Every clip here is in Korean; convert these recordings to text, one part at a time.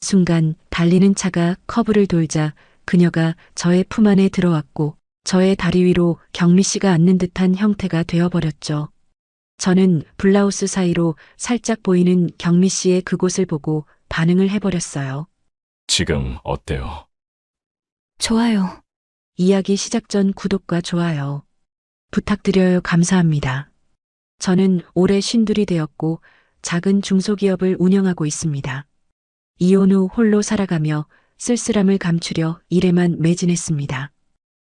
순간 달리는 차가 커브를 돌자 그녀가 저의 품 안에 들어왔고 저의 다리 위로 경미 씨가 앉는 듯한 형태가 되어버렸죠. 저는 블라우스 사이로 살짝 보이는 경미 씨의 그곳을 보고 반응을 해버렸어요. 지금 어때요? 좋아요. 이야기 시작 전 구독과 좋아요 부탁드려요. 감사합니다. 저는 올해 52이 되었고 작은 중소기업을 운영하고 있습니다. 이혼 후 홀로 살아가며 쓸쓸함을 감추려 일에만 매진했습니다.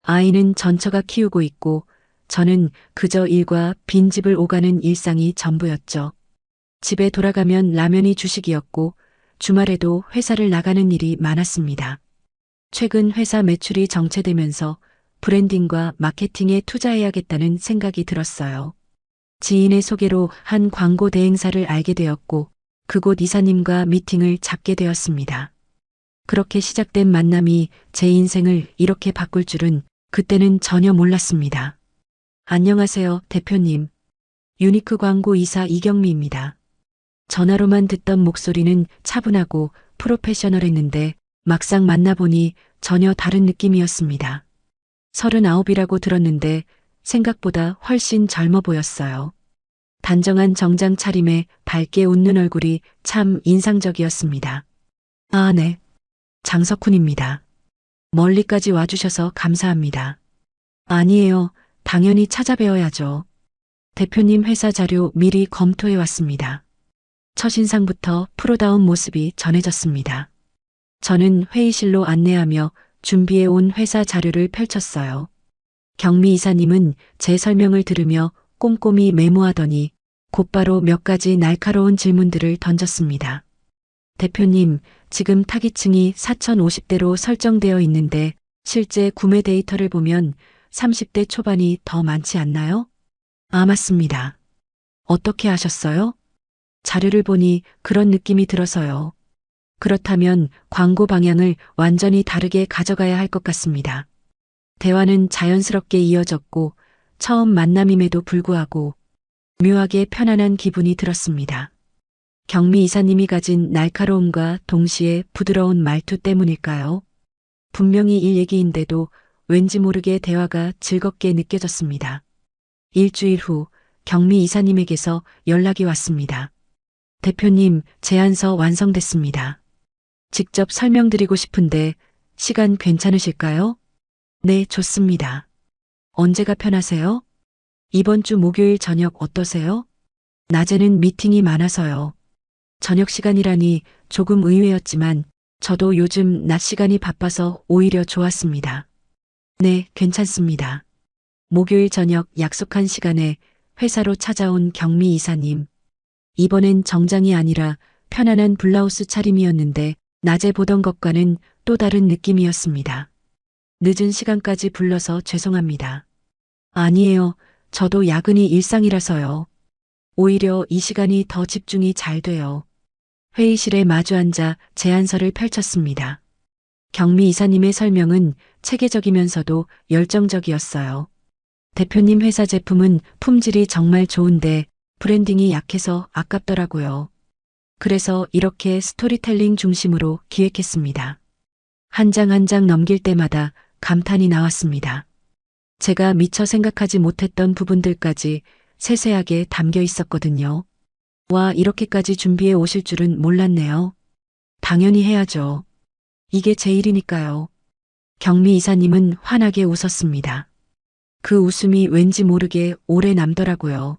아이는 전처가 키우고 있고 저는 그저 일과 빈집을 오가는 일상이 전부였죠. 집에 돌아가면 라면이 주식이었고 주말에도 회사를 나가는 일이 많았습니다. 최근 회사 매출이 정체되면서 브랜딩과 마케팅에 투자해야겠다는 생각이 들었어요. 지인의 소개로 한 광고 대행사를 알게 되었고 그곳 이사님과 미팅을 잡게 되었습니다. 그렇게 시작된 만남이 제 인생을 이렇게 바꿀 줄은 그때는 전혀 몰랐습니다. 안녕하세요, 대표님. 유니크 광고 이사 이경미입니다. 전화로만 듣던 목소리는 차분하고 프로페셔널했는데 막상 만나보니 전혀 다른 느낌이었습니다. 39이라고 들었는데 생각보다 훨씬 젊어 보였어요. 단정한 정장 차림에 밝게 웃는 얼굴이 참 인상적이었습니다. 아, 네. 장석훈입니다. 멀리까지 와주셔서 감사합니다. 아니에요. 당연히 찾아뵈어야죠. 대표님 회사 자료 미리 검토해 왔습니다. 첫인상부터 프로다운 모습이 전해졌습니다. 저는 회의실로 안내하며 준비해 온 회사 자료를 펼쳤어요. 경미 이사님은 제 설명을 들으며 꼼꼼히 메모하더니 곧바로 몇 가지 날카로운 질문들을 던졌습니다. 대표님, 지금 타깃층이 4050대로 설정되어 있는데 실제 구매 데이터를 보면 30대 초반이 더 많지 않나요? 아, 맞습니다. 어떻게 아셨어요? 자료를 보니 그런 느낌이 들어서요. 그렇다면 광고 방향을 완전히 다르게 가져가야 할 것 같습니다. 대화는 자연스럽게 이어졌고 처음 만남임에도 불구하고 묘하게 편안한 기분이 들었습니다. 경미 이사님이 가진 날카로움과 동시에 부드러운 말투 때문일까요? 분명히 일 얘기인데도 왠지 모르게 대화가 즐겁게 느껴졌습니다. 일주일 후 경미 이사님에게서 연락이 왔습니다. 대표님, 제안서 완성됐습니다. 직접 설명드리고 싶은데 시간 괜찮으실까요? 네, 좋습니다. 언제가 편하세요? 이번 주 목요일 저녁 어떠세요? 낮에는 미팅이 많아서요. 저녁 시간이라니 조금 의외였지만 저도 요즘 낮 시간이 바빠서 오히려 좋았습니다. 네, 괜찮습니다. 목요일 저녁 약속한 시간에 회사로 찾아온 경미 이사님. 이번엔 정장이 아니라 편안한 블라우스 차림이었는데 낮에 보던 것과는 또 다른 느낌이었습니다. 늦은 시간까지 불러서 죄송합니다. 아니에요. 저도 야근이 일상이라서요. 오히려 이 시간이 더 집중이 잘 돼요. 회의실에 마주 앉아 제안서를 펼쳤습니다. 경미 이사님의 설명은 체계적이면서도 열정적이었어요. 대표님 회사 제품은 품질이 정말 좋은데 브랜딩이 약해서 아깝더라고요. 그래서 이렇게 스토리텔링 중심으로 기획했습니다. 한 장 한 장 넘길 때마다 감탄이 나왔습니다. 제가 미처 생각하지 못했던 부분들까지 세세하게 담겨 있었거든요. 와, 이렇게까지 준비해 오실 줄은 몰랐네요. 당연히 해야죠. 이게 제 일이니까요. 경미 이사님은 환하게 웃었습니다. 그 웃음이 왠지 모르게 오래 남더라고요.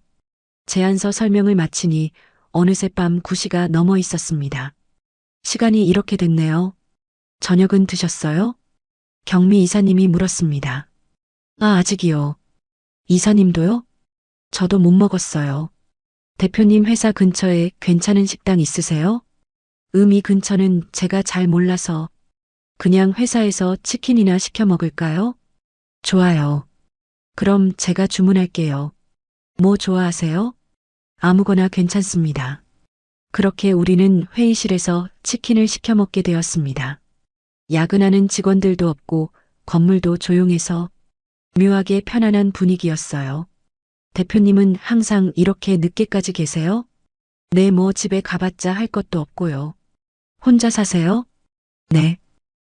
제안서 설명을 마치니 어느새 밤 9시가 넘어 있었습니다. 시간이 이렇게 됐네요. 저녁은 드셨어요? 경미 이사님이 물었습니다. 아, 아직이요. 이사님도요? 저도 못 먹었어요. 대표님 회사 근처에 괜찮은 식당 있으세요? 이 근처는 제가 잘 몰라서 그냥 회사에서 치킨이나 시켜 먹을까요? 좋아요. 그럼 제가 주문할게요. 뭐 좋아하세요? 아무거나 괜찮습니다. 그렇게 우리는 회의실에서 치킨을 시켜 먹게 되었습니다. 야근하는 직원들도 없고 건물도 조용해서 묘하게 편안한 분위기였어요. 대표님은 항상 이렇게 늦게까지 계세요? 네, 뭐 집에 가봤자 할 것도 없고요. 혼자 사세요? 네.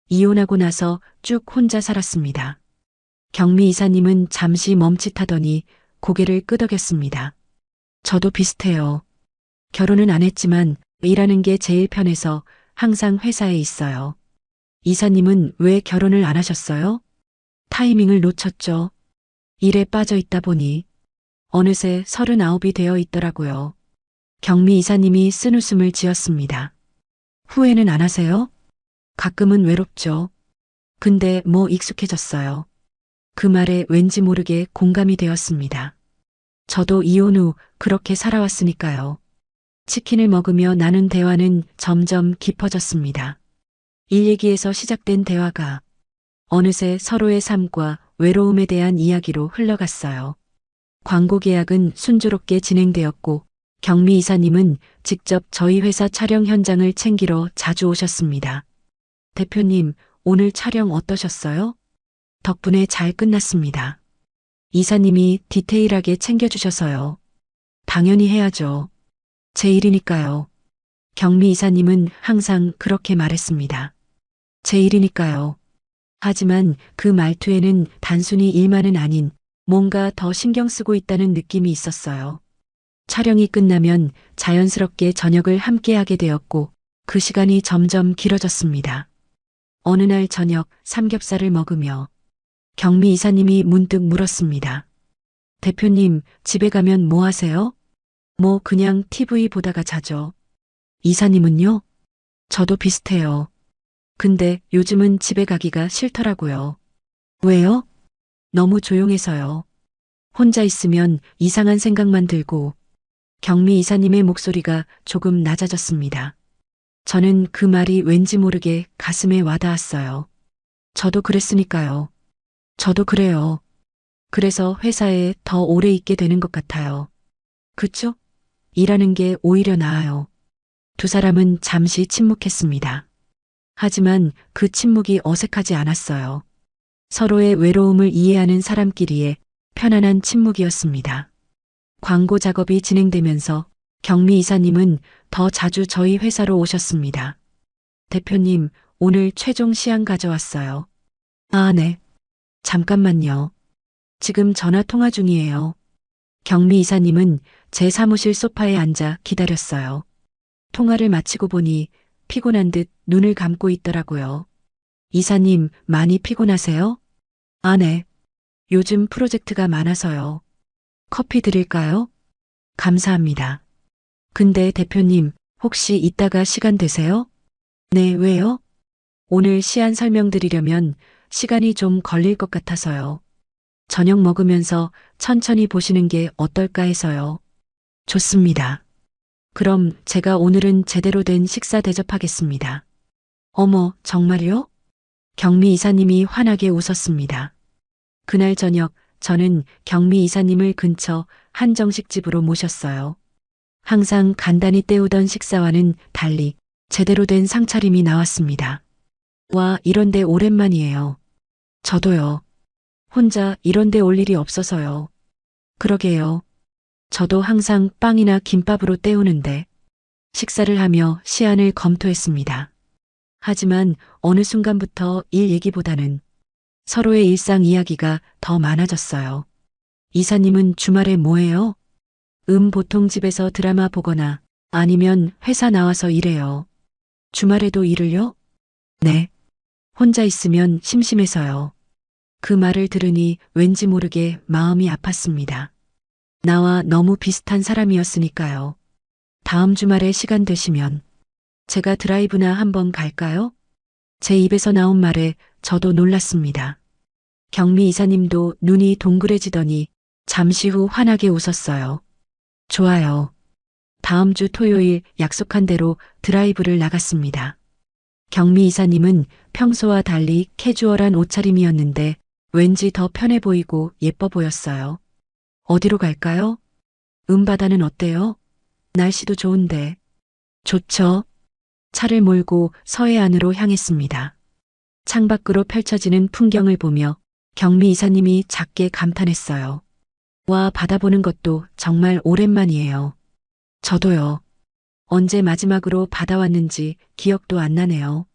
이혼하고 나서 쭉 혼자 살았습니다. 경미 이사님은 잠시 멈칫하더니 고개를 끄덕였습니다. 저도 비슷해요. 결혼은 안 했지만 일하는 게 제일 편해서 항상 회사에 있어요. 이사님은 왜 결혼을 안 하셨어요? 타이밍을 놓쳤죠. 일에 빠져 있다 보니 어느새 39이 되어 있더라고요. 경미 이사님이 쓴웃음을 지었습니다. 후회는 안 하세요? 가끔은 외롭죠. 근데 뭐 익숙해졌어요. 그 말에 왠지 모르게 공감이 되었습니다. 저도 이혼 후 그렇게 살아왔으니까요. 치킨을 먹으며 나눈 대화는 점점 깊어졌습니다. 일 얘기에서 시작된 대화가 어느새 서로의 삶과 외로움에 대한 이야기로 흘러갔어요. 광고 계약은 순조롭게 진행되었고 경미 이사님은 직접 저희 회사 촬영 현장을 챙기러 자주 오셨습니다. 대표님, 오늘 촬영 어떠셨어요? 덕분에 잘 끝났습니다. 이사님이 디테일하게 챙겨주셔서요. 당연히 해야죠. 제 일이니까요. 경미 이사님은 항상 그렇게 말했습니다. 제 일이니까요. 하지만 그 말투에는 단순히 일만은 아닌 뭔가 더 신경 쓰고 있다는 느낌이 있었어요. 촬영이 끝나면 자연스럽게 저녁을 함께 하게 되었고 그 시간이 점점 길어졌습니다. 어느 날 저녁 삼겹살을 먹으며 경미 이사님이 문득 물었습니다. 대표님, 집에 가면 뭐 하세요? 뭐 그냥 TV 보다가 자죠. 이사님은요? 저도 비슷해요. 근데 요즘은 집에 가기가 싫더라고요. 왜요? 너무 조용해서요. 혼자 있으면 이상한 생각만 들고 경미 이사님의 목소리가 조금 낮아졌습니다. 저는 그 말이 왠지 모르게 가슴에 와닿았어요. 저도 그랬으니까요. 저도 그래요. 그래서 회사에 더 오래 있게 되는 것 같아요. 그쵸? 일하는 게 오히려 나아요. 두 사람은 잠시 침묵했습니다. 하지만 그 침묵이 어색하지 않았어요. 서로의 외로움을 이해하는 사람끼리의 편안한 침묵이었습니다. 광고 작업이 진행되면서 경미 이사님은 더 자주 저희 회사로 오셨습니다. 대표님, 오늘 최종 시안 가져왔어요. 아, 네. 잠깐만요. 지금 전화 통화 중이에요. 경미 이사님은 제 사무실 소파에 앉아 기다렸어요. 통화를 마치고 보니 피곤한 듯 눈을 감고 있더라고요. 이사님, 많이 피곤하세요? 아, 네. 요즘 프로젝트가 많아서요. 커피 드릴까요? 감사합니다. 근데 대표님, 혹시 이따가 시간 되세요? 네, 왜요? 오늘 시안 설명드리려면 시간이 좀 걸릴 것 같아서요. 저녁 먹으면서 천천히 보시는 게 어떨까 해서요. 좋습니다. 그럼 제가 오늘은 제대로 된 식사 대접하겠습니다. 어머, 정말요? 경미 이사님이 환하게 웃었습니다. 그날 저녁 저는 경미 이사님을 근처 한정식집으로 모셨어요. 항상 간단히 때우던 식사와는 달리 제대로 된 상차림이 나왔습니다. 와, 이런데 오랜만이에요. 저도요. 혼자 이런데 올 일이 없어서요. 그러게요. 저도 항상 빵이나 김밥으로 때우는데 식사를 하며 시안을 검토했습니다. 하지만 어느 순간부터 일 얘기보다는 서로의 일상 이야기가 더 많아졌어요. 이사님은 주말에 뭐 해요? 보통 집에서 드라마 보거나 아니면 회사 나와서 일해요. 주말에도 일을요? 네. 혼자 있으면 심심해서요. 그 말을 들으니 왠지 모르게 마음이 아팠습니다. 나와 너무 비슷한 사람이었으니까요. 다음 주말에 시간 되시면 제가 드라이브나 한번 갈까요? 제 입에서 나온 말에 저도 놀랐습니다. 경미 이사님도 눈이 동그래지더니 잠시 후 환하게 웃었어요. 좋아요. 다음 주 토요일 약속한 대로 드라이브를 나갔습니다. 경미 이사님은 평소와 달리 캐주얼한 옷차림이었는데 왠지 더 편해 보이고 예뻐 보였어요. 어디로 갈까요? 바다는 어때요? 날씨도 좋은데. 좋죠. 차를 몰고 서해안으로 향했습니다. 창밖으로 펼쳐지는 풍경을 보며 경미 이사님이 작게 감탄했어요. 와, 바다 보는 것도 정말 오랜만이에요. 저도요. 언제 마지막으로 받아왔는지 기억도 안 나네요.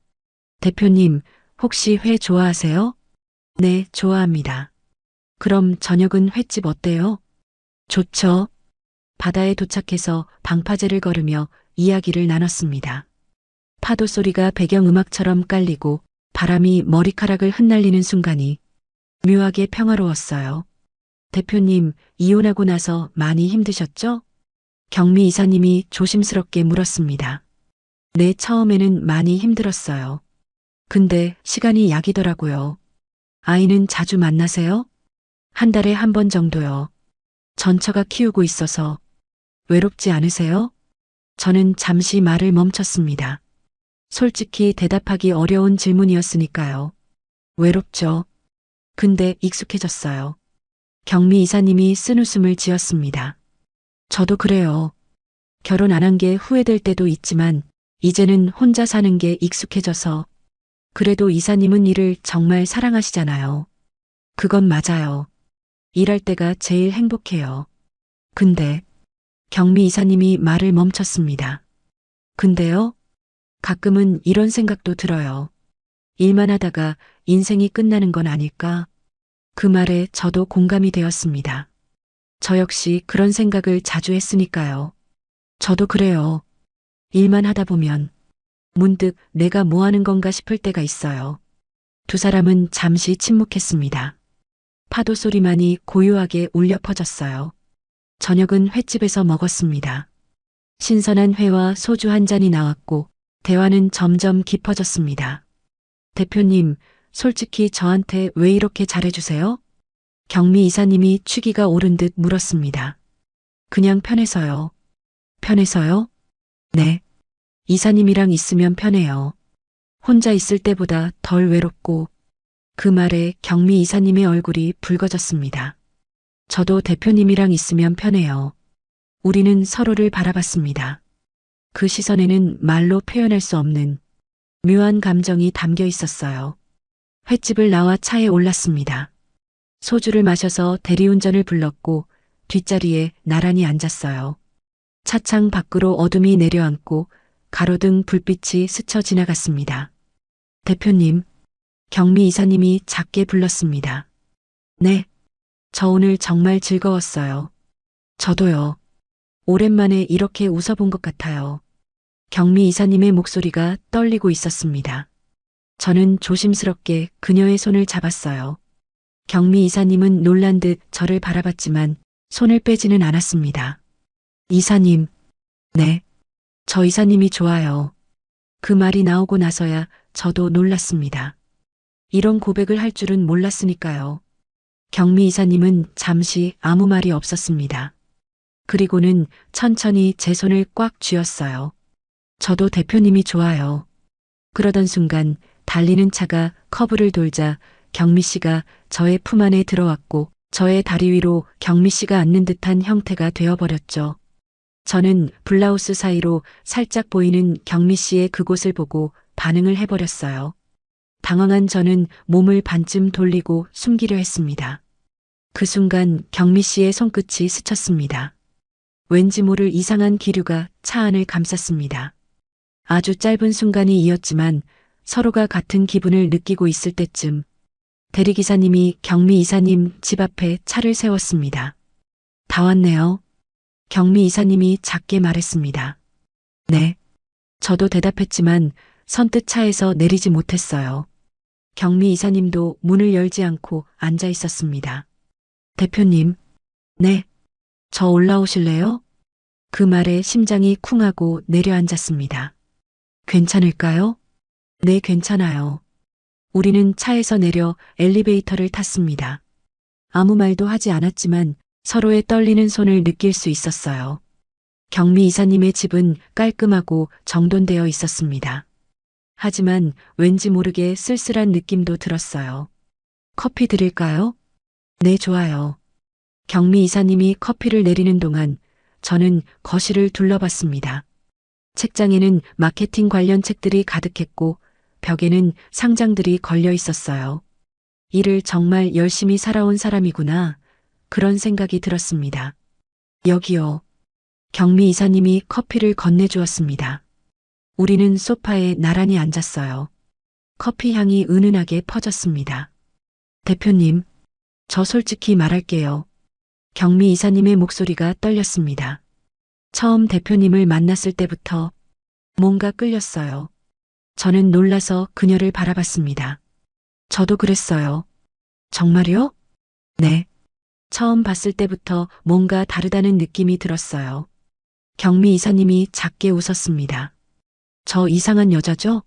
대표님, 혹시 회 좋아하세요? 네, 좋아합니다. 그럼 저녁은 횟집 어때요? 좋죠. 바다에 도착해서 방파제를 걸으며 이야기를 나눴습니다. 파도 소리가 배경음악처럼 깔리고 바람이 머리카락을 흩날리는 순간이 묘하게 평화로웠어요. 대표님, 이혼하고 나서 많이 힘드셨죠? 경미 이사님이 조심스럽게 물었습니다. 네, 처음에는 많이 힘들었어요. 근데 시간이 약이더라고요. 아이는 자주 만나세요? 한 달에 한 번 정도요. 전처가 키우고 있어서 외롭지 않으세요? 저는 잠시 말을 멈췄습니다. 솔직히 대답하기 어려운 질문이었으니까요. 외롭죠. 근데 익숙해졌어요. 경미 이사님이 쓴웃음을 지었습니다. 저도 그래요. 결혼 안 한 게 후회될 때도 있지만 이제는 혼자 사는 게 익숙해져서 그래도 이사님은 일을 정말 사랑하시잖아요. 그건 맞아요. 일할 때가 제일 행복해요. 근데 경미 이사님이 말을 멈췄습니다. 근데요? 가끔은 이런 생각도 들어요. 일만 하다가 인생이 끝나는 건 아닐까? 그 말에 저도 공감이 되었습니다. 저 역시 그런 생각을 자주 했으니까요. 저도 그래요. 일만 하다 보면 문득 내가 뭐 하는 건가 싶을 때가 있어요. 두 사람은 잠시 침묵했습니다. 파도 소리만이 고요하게 울려 퍼졌어요. 저녁은 횟집에서 먹었습니다. 신선한 회와 소주 한 잔이 나왔고 대화는 점점 깊어졌습니다. 대표님, 솔직히 저한테 왜 이렇게 잘해주세요? 경미 이사님이 취기가 오른 듯 물었습니다. 그냥 편해서요. 편해서요? 네. 이사님이랑 있으면 편해요. 혼자 있을 때보다 덜 외롭고 그 말에 경미 이사님의 얼굴이 붉어졌습니다. 저도 대표님이랑 있으면 편해요. 우리는 서로를 바라봤습니다. 그 시선에는 말로 표현할 수 없는 묘한 감정이 담겨 있었어요. 횟집을 나와 차에 올랐습니다. 소주를 마셔서 대리운전을 불렀고 뒷자리에 나란히 앉았어요. 차창 밖으로 어둠이 내려앉고 가로등 불빛이 스쳐 지나갔습니다. 대표님, 경미 이사님이 작게 불렀습니다. 네, 저 오늘 정말 즐거웠어요. 저도요. 오랜만에 이렇게 웃어본 것 같아요. 경미 이사님의 목소리가 떨리고 있었습니다. 저는 조심스럽게 그녀의 손을 잡았어요. 경미 이사님은 놀란 듯 저를 바라봤지만 손을 빼지는 않았습니다. 이사님, 네, 저 이사님이 좋아요. 그 말이 나오고 나서야 저도 놀랐습니다. 이런 고백을 할 줄은 몰랐으니까요. 경미 이사님은 잠시 아무 말이 없었습니다. 그리고는 천천히 제 손을 꽉 쥐었어요. 저도 대표님이 좋아요. 그러던 순간 달리는 차가 커브를 돌자 경미 씨가 저의 품 안에 들어왔고 저의 다리 위로 경미 씨가 앉는 듯한 형태가 되어버렸죠. 저는 블라우스 사이로 살짝 보이는 경미 씨의 그곳을 보고 반응을 해버렸어요. 당황한 저는 몸을 반쯤 돌리고 숨기려 했습니다. 그 순간 경미 씨의 손끝이 스쳤습니다. 왠지 모를 이상한 기류가 차 안을 감쌌습니다. 아주 짧은 순간이 이었지만 서로가 같은 기분을 느끼고 있을 때쯤 대리기사님이 경미 이사님 집 앞에 차를 세웠습니다. 다 왔네요. 경미 이사님이 작게 말했습니다. 네. 저도 대답했지만 선뜻 차에서 내리지 못했어요. 경미 이사님도 문을 열지 않고 앉아 있었습니다. 대표님. 네. 저 올라오실래요? 그 말에 심장이 쿵하고 내려앉았습니다. 괜찮을까요? 네, 괜찮아요. 우리는 차에서 내려 엘리베이터를 탔습니다. 아무 말도 하지 않았지만 서로의 떨리는 손을 느낄 수 있었어요. 경미 이사님의 집은 깔끔하고 정돈되어 있었습니다. 하지만 왠지 모르게 쓸쓸한 느낌도 들었어요. 커피 드릴까요? 네, 좋아요. 경미 이사님이 커피를 내리는 동안 저는 거실을 둘러봤습니다. 책장에는 마케팅 관련 책들이 가득했고 벽에는 상장들이 걸려 있었어요. 일을 정말 열심히 살아온 사람이구나. 그런 생각이 들었습니다. 여기요. 경미 이사님이 커피를 건네주었습니다. 우리는 소파에 나란히 앉았어요. 커피 향이 은은하게 퍼졌습니다. 대표님, 저 솔직히 말할게요. 경미 이사님의 목소리가 떨렸습니다. 처음 대표님을 만났을 때부터 뭔가 끌렸어요. 저는 놀라서 그녀를 바라봤습니다. 저도 그랬어요. 정말요? 네. 처음 봤을 때부터 뭔가 다르다는 느낌이 들었어요. 경미 이사님이 작게 웃었습니다. 저 이상한 여자죠?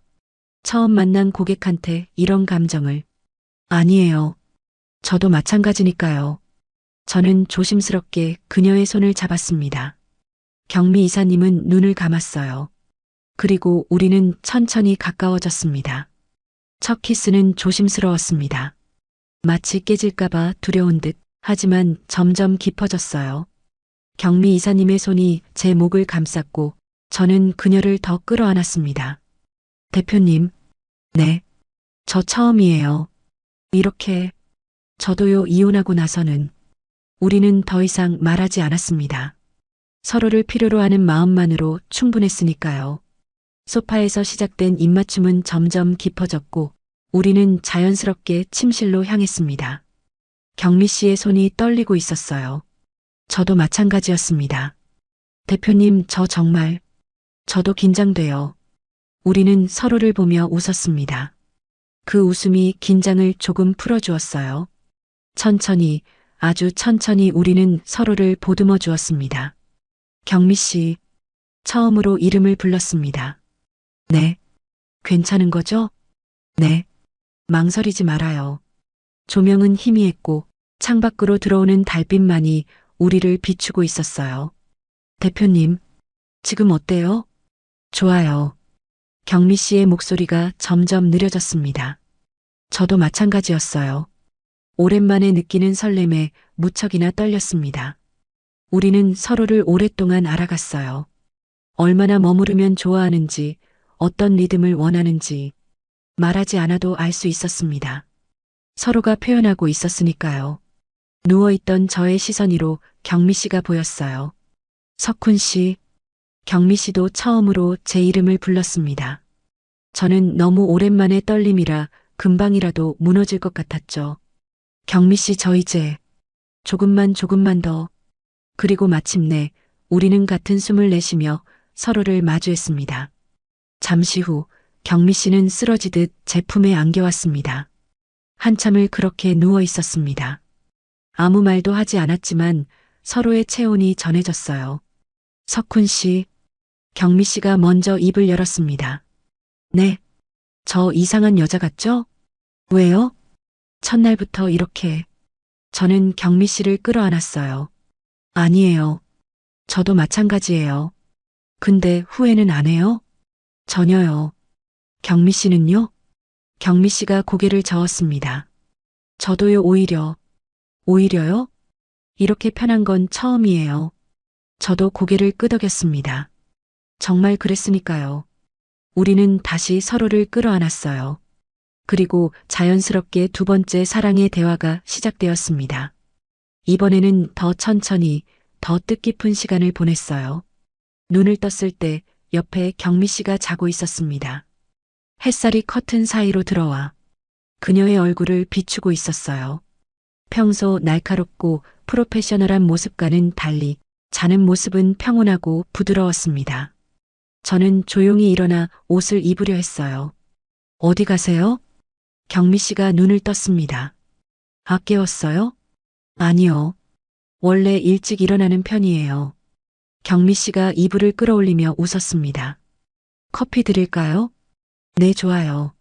처음 만난 고객한테 이런 감정을. 아니에요. 저도 마찬가지니까요. 저는 조심스럽게 그녀의 손을 잡았습니다. 경미 이사님은 눈을 감았어요. 그리고 우리는 천천히 가까워졌습니다. 첫 키스는 조심스러웠습니다. 마치 깨질까봐 두려운 듯, 하지만 점점 깊어졌어요. 경미 이사님의 손이 제 목을 감쌌고 저는 그녀를 더 끌어안았습니다. 대표님, 네, 저 처음이에요. 이렇게, 저도요. 이혼하고 나서는 우리는 더 이상 말하지 않았습니다. 서로를 필요로 하는 마음만으로 충분했으니까요. 소파에서 시작된 입맞춤은 점점 깊어졌고 우리는 자연스럽게 침실로 향했습니다. 경미 씨의 손이 떨리고 있었어요. 저도 마찬가지였습니다. 대표님, 저도 긴장돼요. 우리는 서로를 보며 웃었습니다. 그 웃음이 긴장을 조금 풀어주었어요. 천천히, 아주 천천히 우리는 서로를 보듬어 주었습니다. 경미 씨, 처음으로 이름을 불렀습니다. 네. 괜찮은 거죠? 네. 망설이지 말아요. 조명은 희미했고 창밖으로 들어오는 달빛만이 우리를 비추고 있었어요. 대표님, 지금 어때요? 좋아요. 경미 씨의 목소리가 점점 느려졌습니다. 저도 마찬가지였어요. 오랜만에 느끼는 설렘에 무척이나 떨렸습니다. 우리는 서로를 오랫동안 알아갔어요. 얼마나 머무르면 좋아하는지, 어떤 리듬을 원하는지 말하지 않아도 알 수 있었습니다. 서로가 표현하고 있었으니까요. 누워있던 저의 시선 위로 경미 씨가 보였어요. 석훈 씨, 경미 씨도 처음으로 제 이름을 불렀습니다. 저는 너무 오랜만에 떨림이라 금방이라도 무너질 것 같았죠. 경미 씨, 저 이제 조금만 더. 그리고 마침내 우리는 같은 숨을 내쉬며 서로를 마주했습니다. 잠시 후 경미 씨는 쓰러지듯 제 품에 안겨왔습니다. 한참을 그렇게 누워 있었습니다. 아무 말도 하지 않았지만 서로의 체온이 전해졌어요. 석훈 씨, 경미 씨가 먼저 입을 열었습니다. 네, 저 이상한 여자 같죠? 왜요? 첫날부터 이렇게. 저는 경미 씨를 끌어안았어요. 아니에요. 저도 마찬가지예요. 근데 후회는 안 해요? 전혀요. 경미 씨는요? 경미 씨가 고개를 저었습니다. 저도요. 오히려요? 이렇게 편한 건 처음이에요. 저도 고개를 끄덕였습니다. 정말 그랬으니까요. 우리는 다시 서로를 끌어안았어요. 그리고 자연스럽게 두 번째 사랑의 대화가 시작되었습니다. 이번에는 더 천천히, 더 뜻깊은 시간을 보냈어요. 눈을 떴을 때 옆에 경미 씨가 자고 있었습니다. 햇살이 커튼 사이로 들어와 그녀의 얼굴을 비추고 있었어요. 평소 날카롭고 프로페셔널한 모습과는 달리 자는 모습은 평온하고 부드러웠습니다. 저는 조용히 일어나 옷을 입으려 했어요. 어디 가세요? 경미 씨가 눈을 떴습니다. 아, 깨웠어요? 아니요. 원래 일찍 일어나는 편이에요. 경미 씨가 이불을 끌어올리며 웃었습니다. 커피 드릴까요? 네, 좋아요.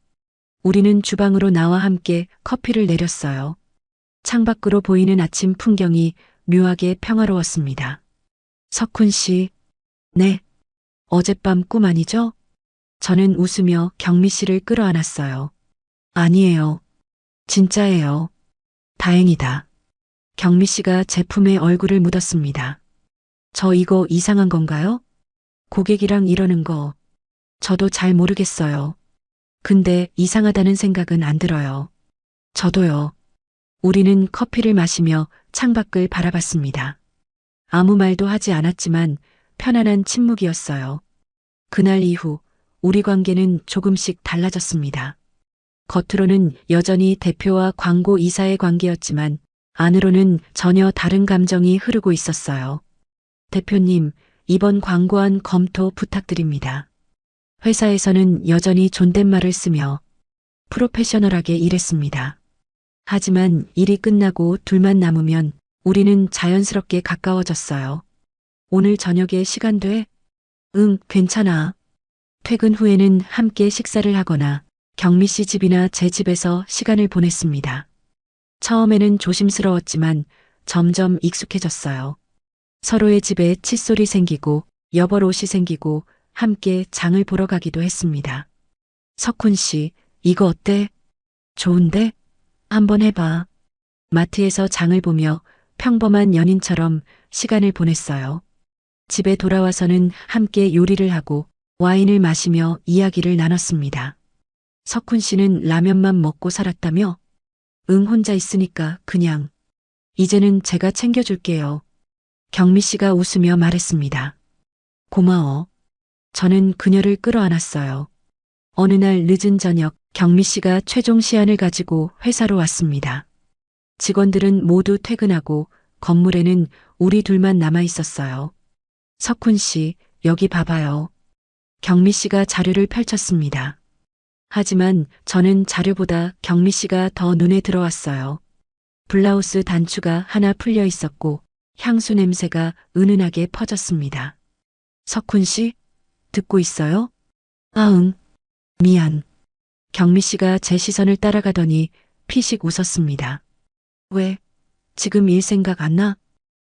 우리는 주방으로 나와 함께 커피를 내렸어요. 창밖으로 보이는 아침 풍경이 묘하게 평화로웠습니다. 석훈 씨, 네. 어젯밤 꿈 아니죠? 저는 웃으며 경미 씨를 끌어안았어요. 아니에요. 진짜예요. 다행이다. 경미 씨가 제 품에 얼굴을 묻었습니다. 저 이거 이상한 건가요? 고객이랑 이러는 거 저도 잘 모르겠어요. 근데 이상하다는 생각은 안 들어요. 저도요. 우리는 커피를 마시며 창밖을 바라봤습니다. 아무 말도 하지 않았지만 편안한 침묵이었어요. 그날 이후 우리 관계는 조금씩 달라졌습니다. 겉으로는 여전히 대표와 광고 이사의 관계였지만 안으로는 전혀 다른 감정이 흐르고 있었어요. 대표님, 이번 광고안 검토 부탁드립니다. 회사에서는 여전히 존댓말을 쓰며 프로페셔널하게 일했습니다. 하지만 일이 끝나고 둘만 남으면 우리는 자연스럽게 가까워졌어요. 오늘 저녁에 시간 돼? 응, 괜찮아. 퇴근 후에는 함께 식사를 하거나 경미 씨 집이나 제 집에서 시간을 보냈습니다. 처음에는 조심스러웠지만 점점 익숙해졌어요. 서로의 집에 칫솔이 생기고 여벌옷이 생기고 함께 장을 보러 가기도 했습니다. 석훈 씨, 이거 어때? 좋은데? 한번 해봐. 마트에서 장을 보며 평범한 연인처럼 시간을 보냈어요. 집에 돌아와서는 함께 요리를 하고 와인을 마시며 이야기를 나눴습니다. 석훈 씨는 라면만 먹고 살았다며? 응, 혼자 있으니까 그냥. 이제는 제가 챙겨줄게요. 경미 씨가 웃으며 말했습니다. 고마워. 저는 그녀를 끌어안았어요. 어느 날 늦은 저녁 경미 씨가 최종 시안을 가지고 회사로 왔습니다. 직원들은 모두 퇴근하고 건물에는 우리 둘만 남아 있었어요. 석훈 씨, 여기 봐봐요. 경미 씨가 자료를 펼쳤습니다. 하지만 저는 자료보다 경미 씨가 더 눈에 들어왔어요. 블라우스 단추가 하나 풀려 있었고 향수 냄새가 은은하게 퍼졌습니다. 석훈 씨, 듣고 있어요? 아, 응. 미안. 경미 씨가 제 시선을 따라가더니 피식 웃었습니다. 왜? 지금 일 생각 안 나?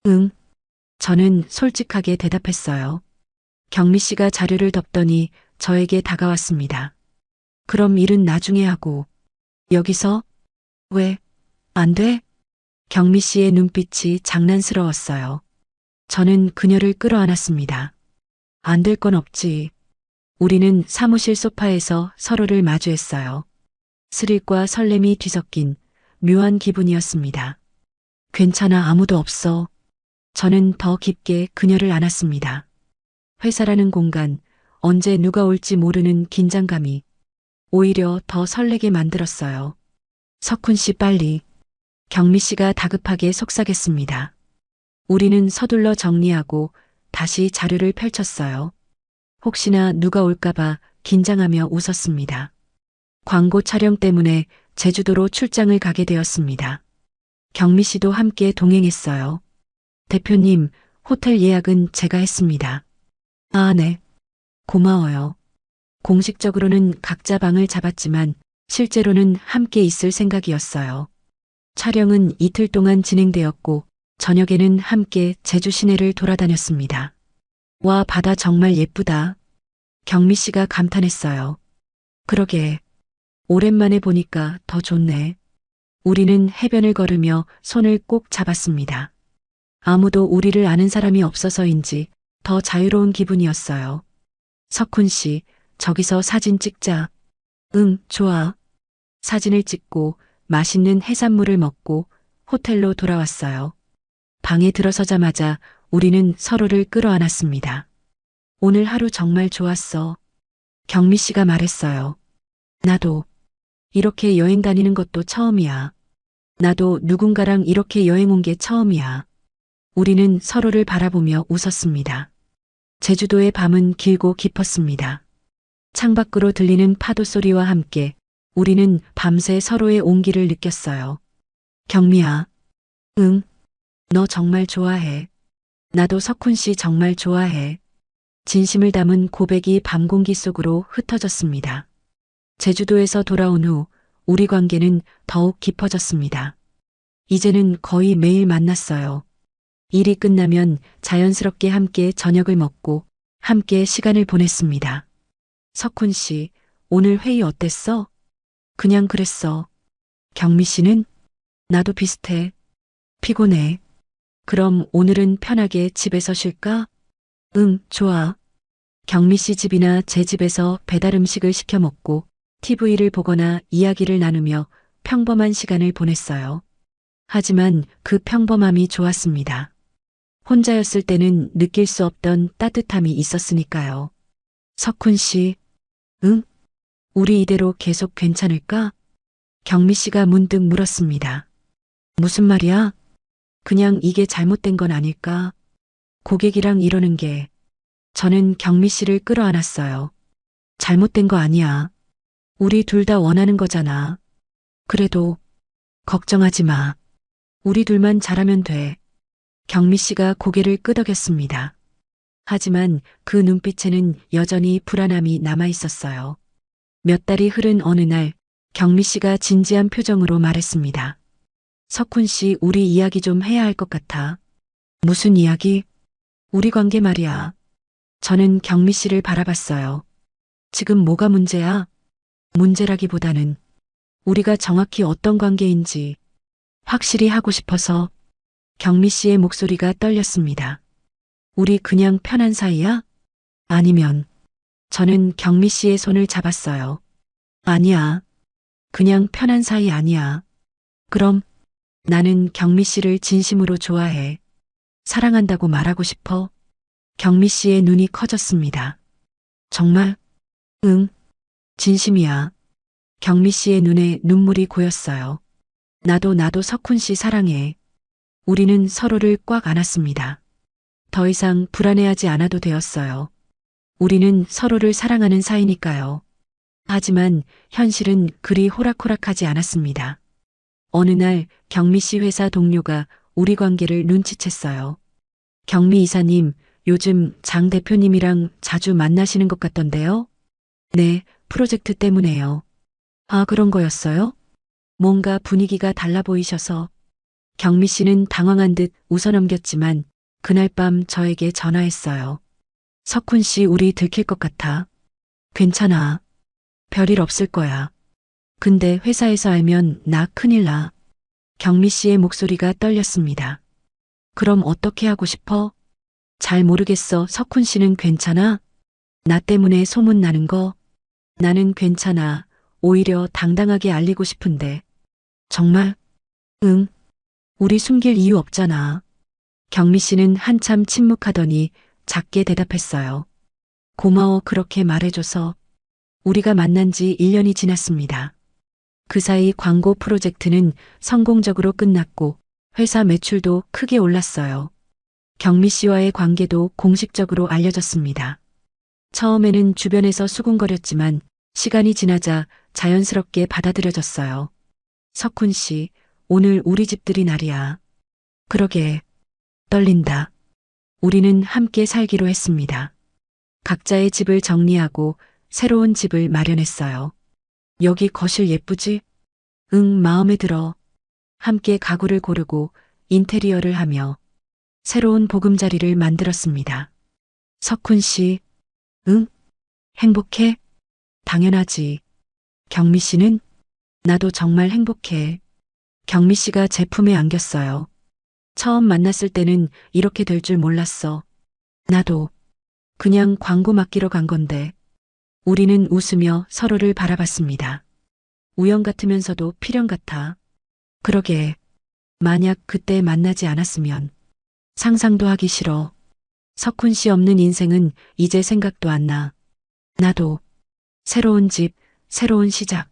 응. 저는 솔직하게 대답했어요. 경미 씨가 자료를 덮더니 저에게 다가왔습니다. 그럼 일은 나중에 하고. 여기서? 왜? 안 돼? 경미 씨의 눈빛이 장난스러웠어요. 저는 그녀를 끌어안았습니다. 안 될 건 없지. 우리는 사무실 소파에서 서로를 마주했어요. 스릴과 설렘이 뒤섞인 묘한 기분이었습니다. 괜찮아, 아무도 없어. 저는 더 깊게 그녀를 안았습니다. 회사라는 공간, 언제 누가 올지 모르는 긴장감이 오히려 더 설레게 만들었어요. 석훈 씨 빨리. 경미 씨가 다급하게 속삭였습니다. 우리는 서둘러 정리하고 다시 자료를 펼쳤어요. 혹시나 누가 올까봐 긴장하며 웃었습니다. 광고 촬영 때문에 제주도로 출장을 가게 되었습니다. 경미 씨도 함께 동행했어요. 대표님, 호텔 예약은 제가 했습니다. 아, 네. 고마워요. 공식적으로는 각자 방을 잡았지만 실제로는 함께 있을 생각이었어요. 촬영은 이틀 동안 진행되었고 저녁에는 함께 제주 시내를 돌아다녔습니다. 와, 바다 정말 예쁘다. 경미 씨가 감탄했어요. 그러게. 오랜만에 보니까 더 좋네. 우리는 해변을 걸으며 손을 꼭 잡았습니다. 아무도 우리를 아는 사람이 없어서인지 더 자유로운 기분이었어요. 석훈 씨, 저기서 사진 찍자. 응, 좋아. 사진을 찍고 맛있는 해산물을 먹고 호텔로 돌아왔어요. 방에 들어서자마자 우리는 서로를 끌어안았습니다. 오늘 하루 정말 좋았어. 경미 씨가 말했어요. 나도. 이렇게 여행 다니는 것도 처음이야. 나도 누군가랑 이렇게 여행 온 게 처음이야. 우리는 서로를 바라보며 웃었습니다. 제주도의 밤은 길고 깊었습니다. 창밖으로 들리는 파도 소리와 함께 우리는 밤새 서로의 온기를 느꼈어요. 경미야. 응. 너 정말 좋아해. 나도 석훈 씨 정말 좋아해. 진심을 담은 고백이 밤 공기 속으로 흩어졌습니다. 제주도에서 돌아온 후 우리 관계는 더욱 깊어졌습니다. 이제는 거의 매일 만났어요. 일이 끝나면 자연스럽게 함께 저녁을 먹고 함께 시간을 보냈습니다. 석훈 씨, 오늘 회의 어땠어? 그냥 그랬어. 경미 씨는? 나도 비슷해. 피곤해. 그럼 오늘은 편하게 집에서 쉴까? 응, 좋아. 경미 씨 집이나 제 집에서 배달 음식을 시켜 먹고 TV를 보거나 이야기를 나누며 평범한 시간을 보냈어요. 하지만 그 평범함이 좋았습니다. 혼자였을 때는 느낄 수 없던 따뜻함이 있었으니까요. 석훈 씨, 응? 우리 이대로 계속 괜찮을까? 경미 씨가 문득 물었습니다. 무슨 말이야? 그냥 이게 잘못된 건 아닐까? 고객이랑 이러는 게. 저는 경미 씨를 끌어안았어요. 잘못된 거 아니야. 우리 둘 다 원하는 거잖아. 그래도 걱정하지 마. 우리 둘만 잘하면 돼. 경미 씨가 고개를 끄덕였습니다. 하지만 그 눈빛에는 여전히 불안함이 남아 있었어요. 몇 달이 흐른 어느 날 경미 씨가 진지한 표정으로 말했습니다. 석훈 씨, 우리 이야기 좀 해야 할 것 같아. 무슨 이야기? 우리 관계 말이야. 저는 경미 씨를 바라봤어요. 지금 뭐가 문제야? 문제라기보다는 우리가 정확히 어떤 관계인지 확실히 하고 싶어서. 경미 씨의 목소리가 떨렸습니다. 우리 그냥 편한 사이야? 아니면. 저는 경미 씨의 손을 잡았어요. 아니야. 그냥 편한 사이 아니야. 그럼 나는 경미 씨를 진심으로 좋아해. 사랑한다고 말하고 싶어. 경미 씨의 눈이 커졌습니다. 정말? 응. 진심이야. 경미 씨의 눈에 눈물이 고였어요. 나도 석훈 씨 사랑해. 우리는 서로를 꽉 안았습니다. 더 이상 불안해하지 않아도 되었어요. 우리는 서로를 사랑하는 사이니까요. 하지만 현실은 그리 호락호락하지 않았습니다. 어느 날 경미 씨 회사 동료가 우리 관계를 눈치챘어요. 경미 이사님, 요즘 장 대표님이랑 자주 만나시는 것 같던데요? 네, 프로젝트 때문에요. 아, 그런 거였어요? 뭔가 분위기가 달라 보이셔서. 경미 씨는 당황한 듯 웃어넘겼지만 그날 밤 저에게 전화했어요. 석훈 씨, 우리 들킬 것 같아. 괜찮아. 별일 없을 거야. 근데 회사에서 알면 나 큰일 나. 경미 씨의 목소리가 떨렸습니다. 그럼 어떻게 하고 싶어? 잘 모르겠어. 석훈 씨는 괜찮아? 나 때문에 소문 나는 거? 나는 괜찮아. 오히려 당당하게 알리고 싶은데. 정말? 응. 우리 숨길 이유 없잖아. 경미 씨는 한참 침묵하더니 작게 대답했어요. 고마워, 그렇게 말해줘서. 우리가 만난 지 1년이 지났습니다. 그 사이 광고 프로젝트는 성공적으로 끝났고 회사 매출도 크게 올랐어요. 경미 씨와의 관계도 공식적으로 알려졌습니다. 처음에는 주변에서 수군거렸지만 시간이 지나자 자연스럽게 받아들여졌어요. 석훈 씨, 오늘 우리 집들이 날이야. 그러게. 떨린다. 우리는 함께 살기로 했습니다. 각자의 집을 정리하고 새로운 집을 마련했어요. 여기 거실 예쁘지? 응, 마음에 들어. 함께 가구를 고르고 인테리어를 하며 새로운 보금자리를 만들었습니다. 석훈 씨, 응? 행복해? 당연하지. 경미 씨는? 나도 정말 행복해. 경미 씨가 제 품에 안겼어요. 처음 만났을 때는 이렇게 될 줄 몰랐어. 나도. 그냥 광고 맡기러 간 건데. 우리는 웃으며 서로를 바라봤습니다. 우연 같으면서도 필연 같아. 그러게. 만약 그때 만나지 않았으면. 상상도 하기 싫어. 석훈 씨 없는 인생은 이제 생각도 안 나. 나도. 새로운 집, 새로운 시작.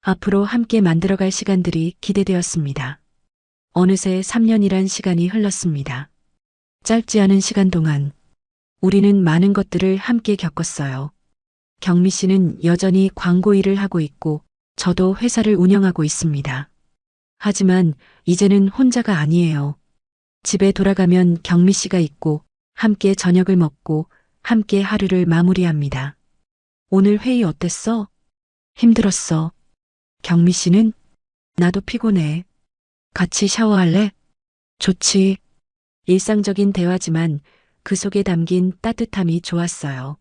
앞으로 함께 만들어갈 시간들이 기대되었습니다. 어느새 3년이란 시간이 흘렀습니다. 짧지 않은 시간 동안 우리는 많은 것들을 함께 겪었어요. 경미 씨는 여전히 광고 일을 하고 있고 저도 회사를 운영하고 있습니다. 하지만 이제는 혼자가 아니에요. 집에 돌아가면 경미 씨가 있고 함께 저녁을 먹고 함께 하루를 마무리합니다. 오늘 회의 어땠어? 힘들었어. 경미 씨는? 나도 피곤해. 같이 샤워할래? 좋지. 일상적인 대화지만 그 속에 담긴 따뜻함이 좋았어요.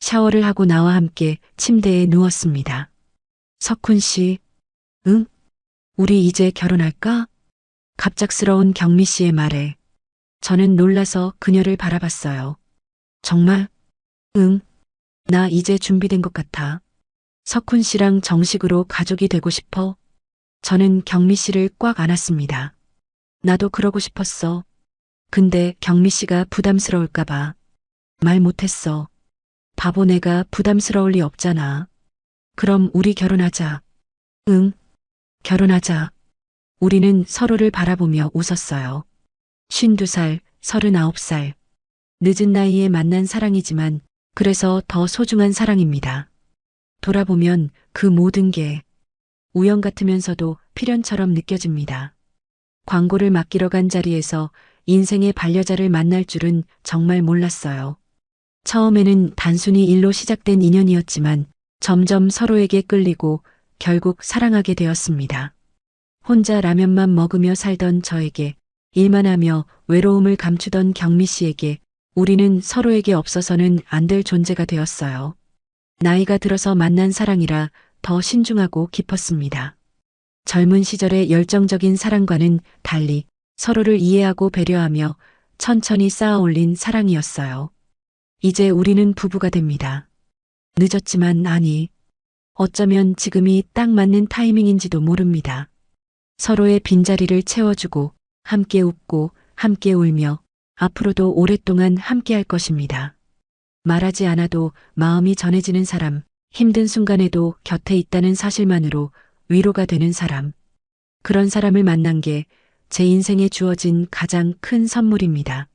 샤워를 하고 나와 함께 침대에 누웠습니다. 석훈 씨, 응? 우리 이제 결혼할까? 갑작스러운 경미 씨의 말에 저는 놀라서 그녀를 바라봤어요. 정말? 응. 나 이제 준비된 것 같아. 석훈 씨랑 정식으로 가족이 되고 싶어. 저는 경미 씨를 꽉 안았습니다. 나도 그러고 싶었어. 근데 경미 씨가 부담스러울까봐 말 못했어. 바보 내가 부담스러울 리 없잖아. 그럼 우리 결혼하자. 응, 결혼하자. 우리는 서로를 바라보며 웃었어요. 52살, 39살. 늦은 나이에 만난 사랑이지만 그래서 더 소중한 사랑입니다. 돌아보면 그 모든 게 우연 같으면서도 필연처럼 느껴집니다. 광고를 맡기러 간 자리에서 인생의 반려자를 만날 줄은 정말 몰랐어요. 처음에는 단순히 일로 시작된 인연이었지만 점점 서로에게 끌리고 결국 사랑하게 되었습니다. 혼자 라면만 먹으며 살던 저에게 일만 하며 외로움을 감추던 경미 씨에게 우리는 서로에게 없어서는 안 될 존재가 되었어요. 나이가 들어서 만난 사랑이라 더 신중하고 깊었습니다. 젊은 시절의 열정적인 사랑과는 달리 서로를 이해하고 배려하며 천천히 쌓아 올린 사랑이었어요. 이제 우리는 부부가 됩니다. 늦었지만 아니, 어쩌면 지금이 딱 맞는 타이밍인지도 모릅니다. 서로의 빈자리를 채워주고 함께 웃고 함께 울며 앞으로도 오랫동안 함께 할 것입니다. 말하지 않아도 마음이 전해지는 사람, 힘든 순간에도 곁에 있다는 사실만으로 위로가 되는 사람. 그런 사람을 만난 게 제 인생에 주어진 가장 큰 선물입니다.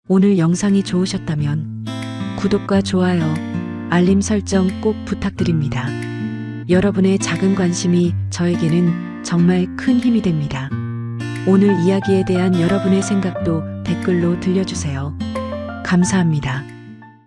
오늘 영상이 좋으셨다면 구독과 좋아요, 알림 설정 꼭 부탁드립니다. 여러분의 작은 관심이 저에게는 정말 큰 힘이 됩니다. 오늘 이야기에 대한 여러분의 생각도 댓글로 들려주세요. 감사합니다.